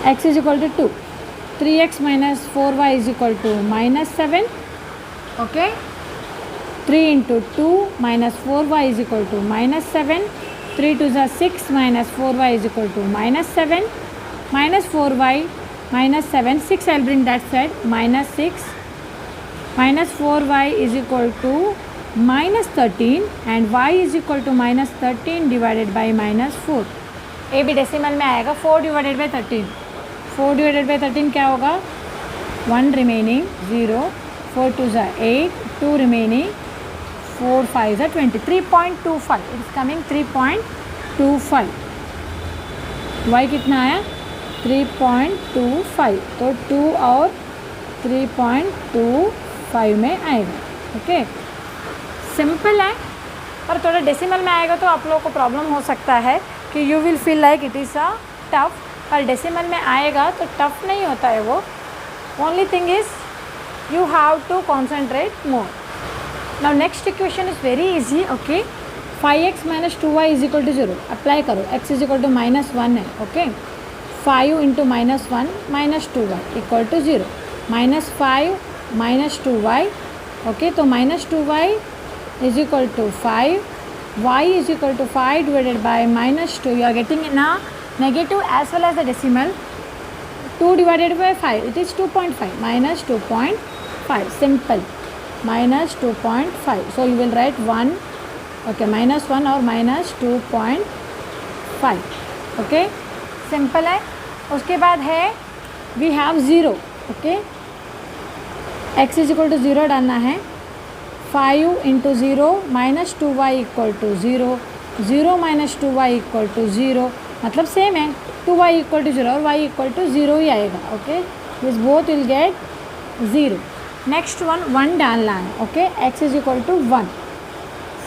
X is equal to 2. 3x minus 4y is equal to minus 7. Okay. 3 into 2 minus 4y is equal to minus 7. 3 2s are 6 minus 4y is equal to minus 7. Minus 4y minus 7. 6 I will bring that side. Minus 6. Minus 4y is equal to minus 13 and y is equal to minus 13 divided by minus 4. ए भी decimal में आएगा. 4 divided by 13. 4 divided by 13 क्या होगा, 1 remaining 0, 4 2s are 8, 2 remaining, 4 5s are 20. 3.25. It is coming 3.25. y कितना आया, 3.25. तो 2 और 3.25 में आएगा. ओके, सिंपल है, पर थोड़ा डेसिमल में आएगा तो आप लोगों को प्रॉब्लम हो सकता है कि you will feel like it is a tough. पर डेसिमल में आएगा तो टफ नहीं होता है वो. Only thing is you have to concentrate more. Now next equation is very easy. Okay, 5x minus 2y is equal to 0. Apply करो. x is equal to minus 1 है. Okay, 5 into minus 1 minus 2y equal to 0. Minus 5 minus 2y. Okay, तो minus 2y is equal to 5, y is equal to 5 divided by minus 2. You are getting in a negative as well as the decimal. 2 divided by 5, it is 2.5 minus 2.5. Simple, minus 2.5. So you will write 1, okay, minus 1 or minus 2.5. Okay, simple है. उसके बाद है we have 0. Okay, x is equal to 0 डालना है. 5 into 0 minus 2y equal to 0. 0 minus 2y equal to 0. मतलब same है, 2y equal to 0 और y equal to 0 ही आएगा. Okay, this both will get 0. Next one 1 डालना है. Okay, x is equal to 1.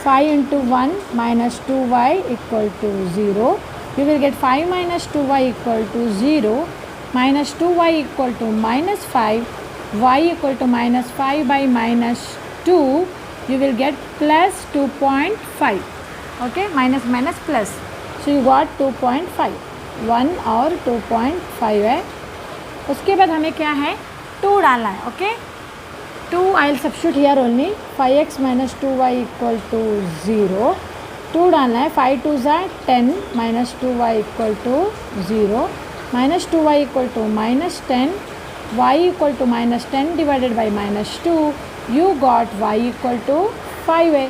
5 into 1 minus 2y equal to 0. You will get 5 minus 2y equal to 0. Minus 2y equal to minus 5. y equal to minus 5 by minus 2. You will get plus 2.5. Okay, minus minus plus. So you got 2.5. 1 और 2.5 है. उसके बाद हमें क्या है, 2 डालना है. Okay, 2 I will substitute here only. 5x minus 2y equal to 0. 2 डालना है. 5 2s are 10 minus 2y equal to 0. Minus 2y equal to minus 10. y equal to minus 10 divided by minus 2. You got y equal to 5 है.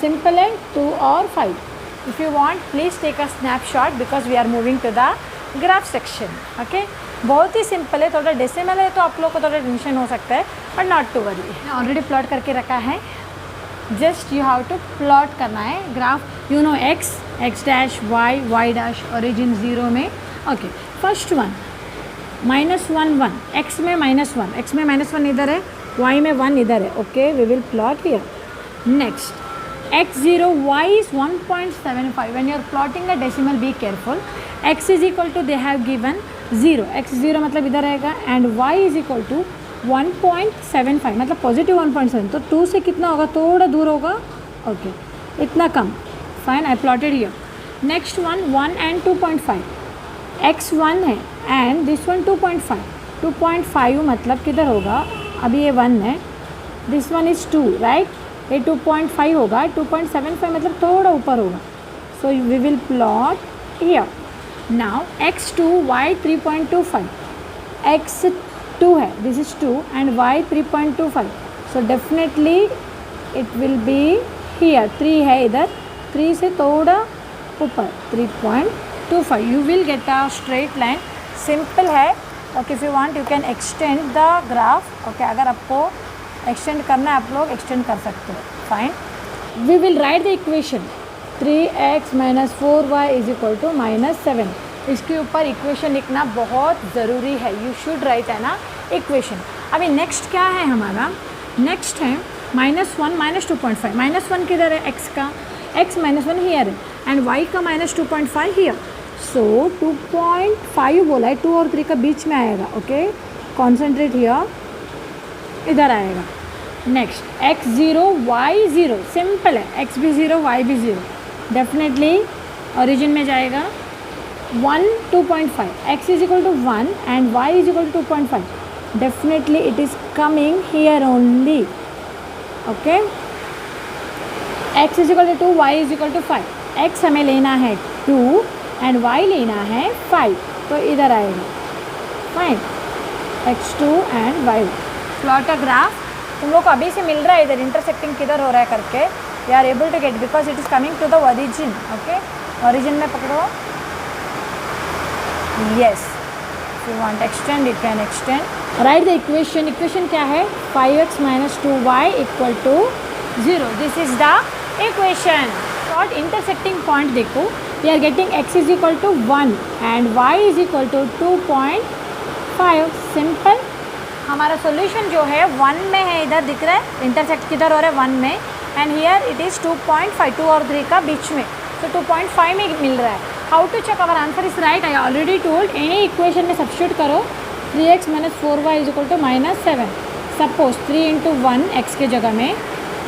Simple है, 2 और 5. If you want, please take a snapshot because we are moving to the graph section. Okay, बहुत ही simple है. थोड़ा decimal है तो आप लोग को थोड़ा टेंशन हो सकता है, but not to worry. Already plot करके रखा है. Just you have to plot करना है graph. You know x, x dash, y dash, origin 0 में. ओके, फर्स्ट वन -1 1, एक्स में -1, एक्स में -1 इधर है, वाई में 1 इधर है. Okay, we will plot here. Next x0, y is 1.75. When you are plotting a decimal, be careful. x is equal to, they have given 0, x0 मतलब इधर रहेगा, and y is equal to 1.75 मतलब positive 1.7. तो 2 से कितना होगा, थोड़ा दूर होगा. ओके, इतना कम. Fine, I plotted here. Next one 1 and 2.5. x 1 है एंड दिस वन 2.5. 2.5 मतलब किधर होगा, अभी ये 1 है, दिस वन इज़ 2, राइट. ये 2.5 होगा, 2.75 मतलब थोड़ा ऊपर होगा. So we will plot here. Now x2, y 3.25, x2 है, this is 2 and y 3.25. So definitely it will be here. 3 है इधर, 3 से थोड़ा ऊपर 3.25. You will get a straight line. Simple है. Okay, if you want you can extend the graph. Okay, अगर आपको extend करना है आप लोग एक्सटेंड कर सकते हो. Fine, we will write the equation 3x - 4y = -7. इसके ऊपर इक्वेशन लिखना बहुत ज़रूरी है. यू शुड राइट है ना इक्वेशन. अभी नेक्स्ट क्या है हमारा, नेक्स्ट है -1 - 2.5. -1 किधर है, x का, x -1 हियर है एंड y का -2.5 हियर. सो 2.5 बोला है, 2 और 3 का बीच में आएगा. ओके, कॉन्सेंट्रेट हियर, इधर आएगा. नेक्स्ट x0, y0, सिंपल है, x भी 0, y भी 0. डेफिनेटली ओरिजिन में जाएगा. 1 2.5, x is equal to 1 and y is equal to 2.5. Definitely it is coming here only. Okay, x is equal to 2, y is equal to 5. x हमें लेना है 2 and y लेना है 5, तो इधर आएगा. Fine, x2 and y. Plot a graph. तुम लोग को अभी से मिल रहा है इधर इंटरसेक्टिंग किधर हो रहा है करके. You are able to get because it is coming to the origin. Okay, origin में पकड़ो. Yes, you want extend you can extend. Write the equation. Equation क्या है, 5x - 2y = 0. This is the equation. Plot intersecting point देखो. We are getting x is equal to 1 and y is equal to 2.5. Simple. हमारा solution जो है 1 में है, इधर दिख रहा है इंटरसेक्ट किधर हो रहा है 1 में, एंड हियर इट इज़ 2.5, 2 और 3 का बीच में. तो 2.5 में मिल रहा है. How to check our answer is right, I already told. Any equation में सब्स्टिट्यूट करो. 3x - 4y = -7. सपोज 3 × 1 x के जगह में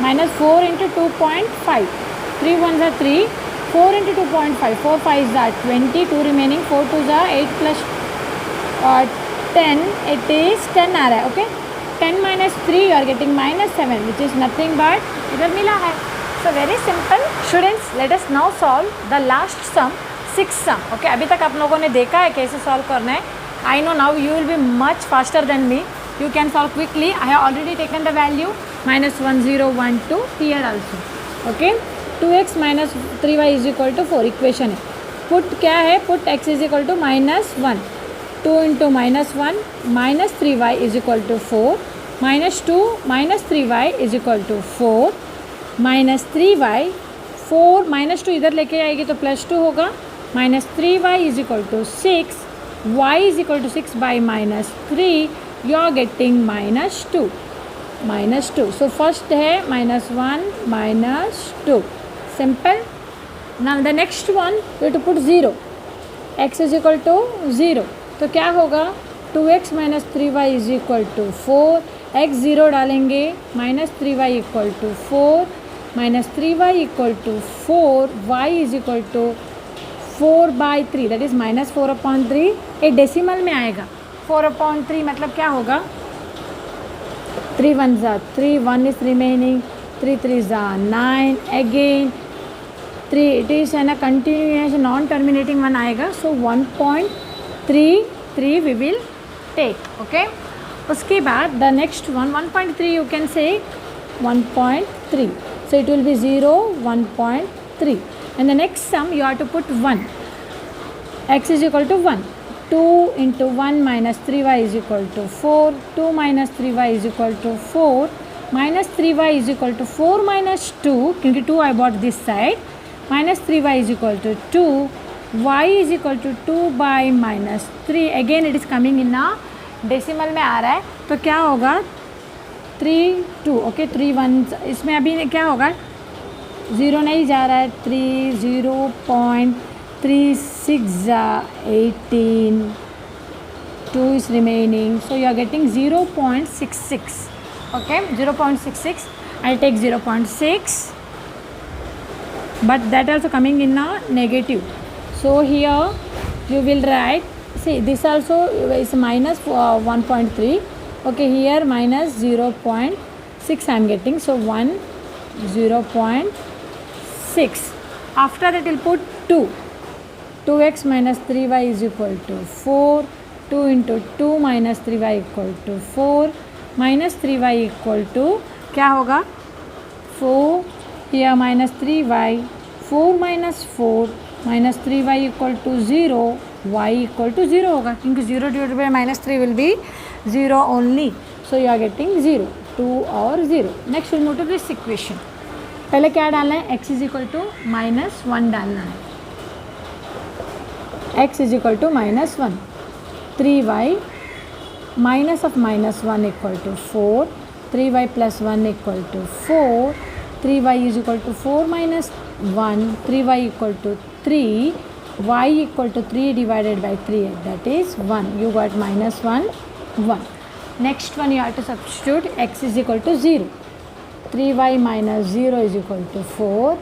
-4 × 2.5. 3 1 = 3, 4 × 2.5, 4 5 = 20, 2 रिमेनिंग, 4 2 = 8 + 10, it is 10 आ रहा है. Okay, 10 - 3 you are getting -7 which is nothing but इधर मिला है. So very simple. Students, let us now solve the last sum, 6 sum. Okay, अभी तक आप लोगों ने देखा है कैसे सॉल्व करना है. I know now you will be much faster than me. You can solve quickly. I have already taken the value -1 0 1 2 here also. Okay, 2x - 3y = 4 equation है. पुट क्या है, put x is equal to -1. 2 × -1 -3y = 4, -2 -3y = 4, -3y 4 -2 इधर लेके आएगी तो +2 होगा. -3y = 6, y = 6 by -3, you are getting -2. -2. So first है -1 -2. Simple. Now the next one you have to put 0. x is equal to 0. तो क्या होगा, 2x - 3y = 4. x 0 डालेंगे, -3y = 4, -3y = 4, y = 4/3, that is -4/3. ये डेसिमल में आएगा. 4/3 मतलब क्या होगा, 3 1 = 3, 1 is remaining, 3 3 = 9, again 3. It is है ना कंटिन्यूस नॉन टर्मिनेटिंग 1 आएगा. So 1.33 we will take. Okay, उसके बाद the next one 1.3 you can say 1.3. So it will be 0 1.3 and the next sum you have to put 1. x is equal to 1. 2 into 1 minus 3y is equal to 4, 2 minus 3y is equal to 4, minus 3y is equal to 4 minus 2, क्योंकि 2 I bought this side, minus 3y is equal to 2, y is equal to 2 by minus 3, again it is coming in a decimal में आ रहा है, तो क्या होगा 3 2, okay 3 1, इसमें अभी क्या होगा 0 नहीं जा रहा है, 3 0.36 18, 2 is remaining, so you are getting 0.66, okay 0.66, I'll take 0.6, but that also coming in a negative, so here you will write, see this also is minus 1.3, okay here minus 0.6 I am getting, so 1 0.6, after that we'll put 2, 2x minus 3y is equal to 4, 2 into 2 minus 3y equal to 4, minus 3y equal to क्या होगा 4, here minus 3y, 4 minus 4 minus 3y equal to 0, y equal to 0 होगा, क्योंकि 0 divided by minus 3 will be 0 only, so you are getting 0, 2 और 0. Next we'll move to this equation. पहले क्या डालना है, x is equal to minus 1 डालना है, x is equal to minus 1, 3y minus of minus 1 equal to 4, 3y plus 1 equal to 4, 3y is equal to 4 minus 1, 3y equal to 3, y equal to 3 divided by 3, that is 1, you got minus 1 1. Next one you have to substitute, x is equal to 0, 3y minus 0 is equal to 4,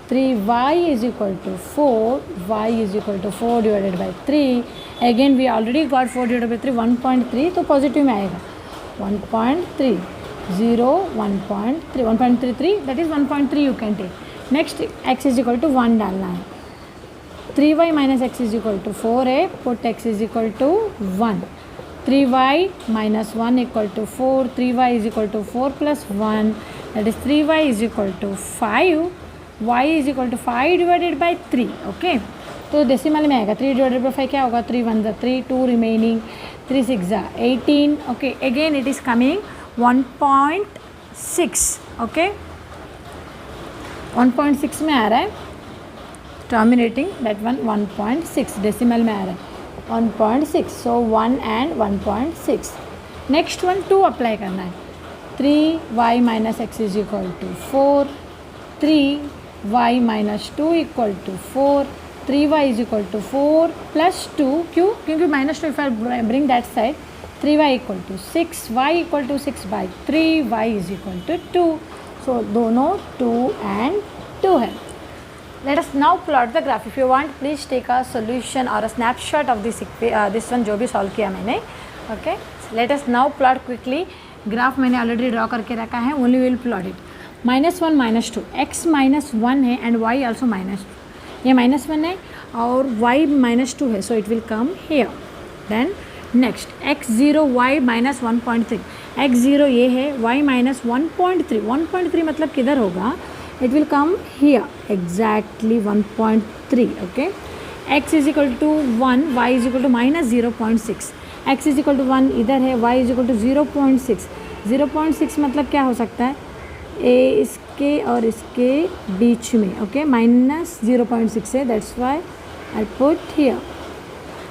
3y is equal to 4, y is equal to 4 divided by 3, again we already got 4 divided by 3, 1.3, तो positive में आएगा 1.3, 0 1.3, 1.33, that is 1.3 you can take. Next x is equal to 1 डालना है, 3y minus x is equal to 4 है, put x is equal to 1, 3y minus 1 equal to 4, 3y is equal to 4 plus 1, that is 3y is equal to 5, y is equal to 5 divided by 3, okay. तो decimal में आएगा 3 divided by 5 क्या होगा, 3 1 3, 2 remaining, 3 6 18, okay, again it is coming 1.6, okay 1.6 में आ रहा है, terminating that one 1.6 decimal में आ रहा है 1.6, so 1 and 1.6. next one 2 apply करना है, 3y minus x is equal to 4, 3y minus 2 equal to 4, 3y is equal to 4 plus 2, क्यों, क्योंकि minus 2 if I bring that side, 3y equal to 6, y equal to 6 by 3, y is equal to 2, so दोनों 2 and 2 है. Let us now plot the graph. If you want, please take a solution or a snapshot of this one जो भी solve किया मैंने. Okay. Let us now plot quickly. Graph मैंने already draw करके रखा है. Only we will plot it. -1 -2. X -1 है and y also -2. ये -1 है और y -2 है. So it will come here. Then next x0 y -1.3. x0 ये है, y -1.3. 1.3 मतलब किधर होगा? It will come here exactly 1.3, okay. x is equal to 1, y is equal to minus 0.6, x is equal to 1 इधर है, y is equal to 0.6. 0.6 मतलब क्या हो सकता है, a इसके और इसके बीच में, okay, minus 0.6 है, that's why I'll put here.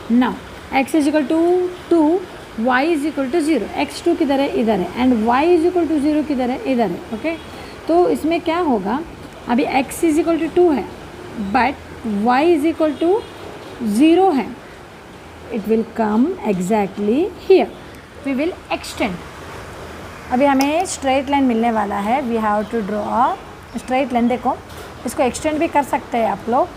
Now x is equal to 2, y is equal to 0, x2 किधर है, इधर है, and y is equal to 0 किधर है, इधर है, okay. तो इसमें क्या होगा, अभी x इज इक्वल टू 2 है but y is equal to 0 है, it will come exactly here, we will extend. अभी हमें स्ट्रेट लाइन मिलने वाला है, we have to draw straight line. देखो इसको एक्सटेंड भी कर सकते हैं आप लोग,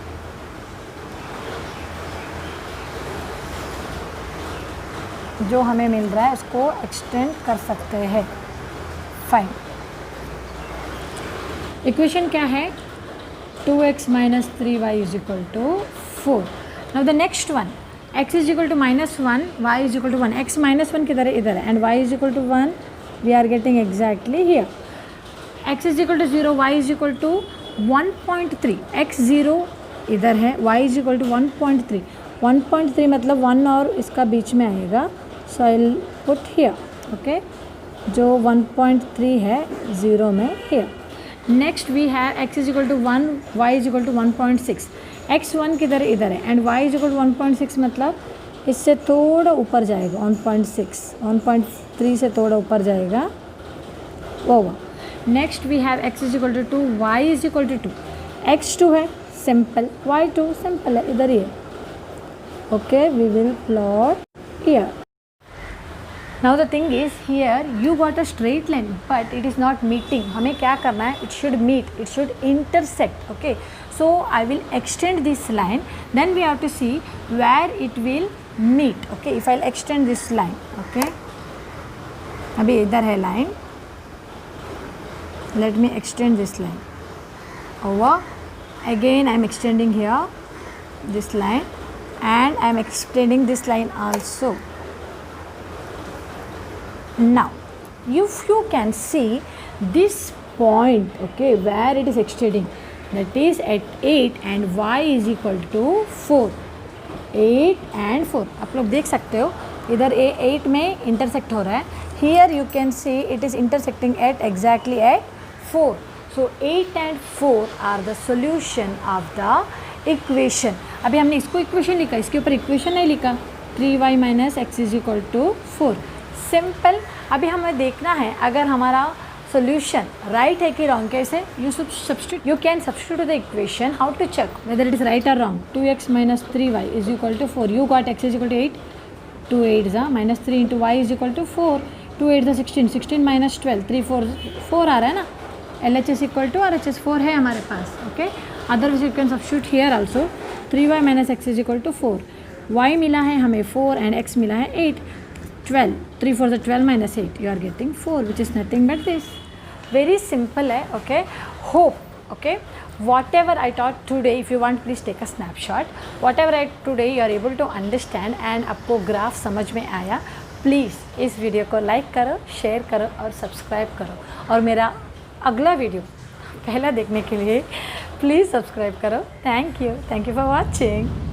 जो हमें मिल रहा है उसको एक्सटेंड कर सकते हैं. फाइन. इक्वेशन क्या है, 2x minus 3y is equal to 4. Now the next one, x is equal to -1, y is equal to 1. x -1 किधर है, इधर है, and y is equal to 1. We are getting exactly here. x is equal to 0, y is equal to 1.3. x 0 इधर है, y is equal to 1.3. 1.3 मतलब 1 और इसका बीच में आएगा, so I will put here, okay, जो 1.3 है 0 में here. Next we have x is equal to 1, y is equal to 1.6, x1 किधर इधर है and y is equal to 1.6 मतलब इससे थोड़ा ऊपर जाएगा, 1.6, 1.3 से थोड़ा ऊपर जाएगा वो। Next we have x is equal to 2, y is equal to 2, x2 है सिंपल, y2 सिंपल है, इधर ही है, okay, we will plot here. Now the thing is here you got a straight line but it is not meeting, हमें क्या करना है, it should meet, it should intersect, okay, so I will extend this line, then we have to see where it will meet, okay, if I'll extend this line, okay, अभी इधर है line, let me extend this line over, again I am extending here this line and I am extending this line also. Now if you can see this point, okay, where it is extending, that is at 8 and y is equal to 4, 8 and 4 आप लोग देख सकते हो इधर 8 में intersect हो रहा है, here you can see it is intersecting at exactly at 4, so 8 and 4 are the solution of the equation। अभी हमने इसको इक्वेशन लिखा, इसके ऊपर इक्वेशन नहीं लिखा, 3y minus x is equal to 4, simple. अभी हमें देखना है अगर हमारा सोल्यूशन राइट है कि रॉन्ग, कैसे, you substitute, you can substitute the equation, how to check whether it is right और wrong. 2x minus 3y is equal to 4, you got x is equal to 8, 2 8 ज़ा minus 3 into y is equal to 4, 2 8 ज़ा 16, 16 minus 12, 3 4 आ रहा है ना, LHS equal to RHS 4 है हमारे पास, okay, otherwise you can substitute here also, 3y minus x is equal to 4, y मिला है हमें 4 एंड x मिला है 8, 12, 3 4 the 12 minus 8, you are getting 4, which is nothing but this. Very simple है, okay, hope, okay, whatever I taught today, if you want please take a snapshot, whatever I today you are able to understand and आपको graph समझ में आया, please इस video को like करो, share करो और सब्सक्राइब करो, और मेरा अगला वीडियो पहला देखने के लिए प्लीज़ सब्सक्राइब करो। Thank you for watching.